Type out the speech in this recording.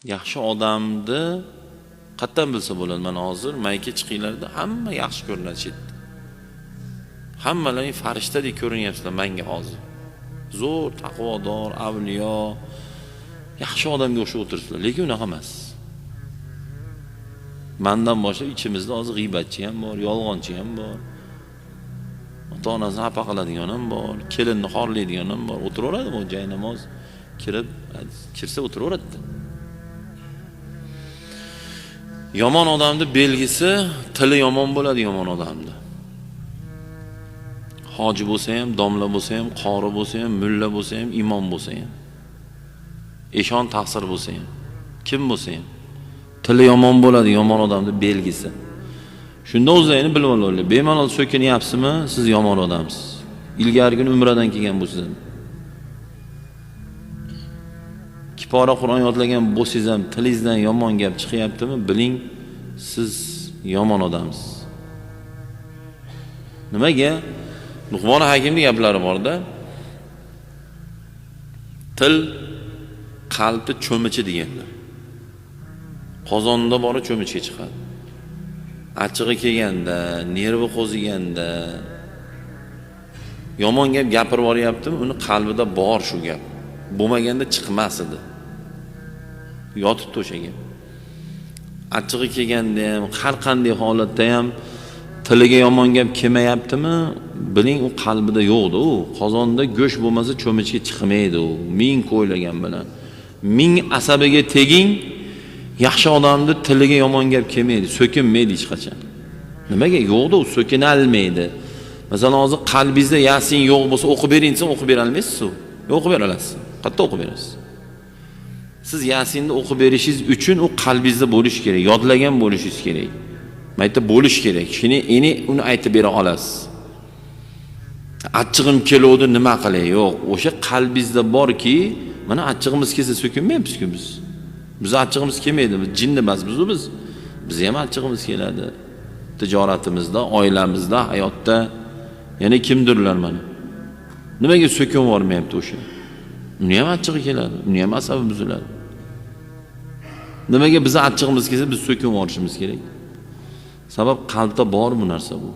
Yaxshi odamni qatdan bilsa bo'ladi. Mana hozir mayka chiqinglarda hamma yaxshi ko'rinadi chetda. Hammalaring farishtadek ko'rinyapsizlar menga hozir. Zo'r, taqvodor, avliyo, yaxshi odamga o'xshab o'tiribsizlar, lekin unaqa emas. Mendan boshlab ichimizda hozir g'iybatchi ham bor, yolg'onchi ham bor. Ota-onasini xafa qiladigan ham bor, kelinni xorlaydigan ham bor. O'tiraveradi bu joy namoz kirsa o'tiraveradi. Yomon odamning belgisi tili yomon bo'ladi yomon odamda. Hoji bo'lsa ham, domla bo'lsa ham, qori bo'lsa ham, mulla bo'lsa ham, imom bo'lsa ham, eshon taqsir bo'lsa ham, kim bo'lsa ham tili yomon bo'ladi yomon odamning belgisi. Shunda o'zingizni bilib olaylik. Bemalol so'kinyapsizmi, siz yomon odamsiz. Ilgari kun umradan kelgan bo'lsiz ham, kipora Qur'on yodlagan bo'lsangiz ham tilingizdan yomon gap chiqyaptimi, biling siz yomon odamsiz. Nimaga? Luqmon Hakimning gaplari bor-da. Til qalbni cho'michi deganlar. Qozonda bori cho'michga chiqadi. Achchig'i kelganda, nervi qo'ziganda, yomon gap gapirib yuboryaptimi, uni qalbida bor shu gap. Bo'lmaganda chiqmas edi. Yotibdi o'sha gap. Achchig'i kelganda ham, har qanday holatda ham tiliga yomon gap kelmayaptimi, biling u qalbida yo'qdi u. Qozonda go'sht bo'lmasa cho'michga chiqmaydi u. Ming qo'ylagan bilan. Ming asabiga teging, yaxshi odamning tiliga yomon gap kelmaydi, so'kinmaydi hech qachon. Nimaga? Yo'qdi u, so'kinalmaydi. Masalan, hozir qalbingizda Yasin yo'q bo'lsa o'qib bering desam, o'qib bera olmaysiz-ku. O'qib bera olasiz. Qayerda o'qib berasiz? Siz Yasinni o'qib berishingiz uchun u qalbingizda bo'lish kerak, yodlagan bo'lishingiz kerak. Mayta bo'lish kerak. Shuni uni aytib bera olasiz. Achchig'im kelodi, nima qilay? Yo'q, o'sha qalbingizda borki, mana achchig'imiz kelsa so'kinmaymiz-ku biz. Biz achchig'imiz kelmaydi, biz jinni emas biz. Biz ham achchig'imiz keladi. Tijoratimizda, oilamizda, hayotda. Yana kimdirlar mana. Nimaga so'kin bormayapti o'sha? Uni ham achchig'i keladi, uni ham asabi buziladi. Nimaga biz achchig'imiz kelsa biz so'kin borishimiz kerak? Sabab qalbda bor bu narsa bu.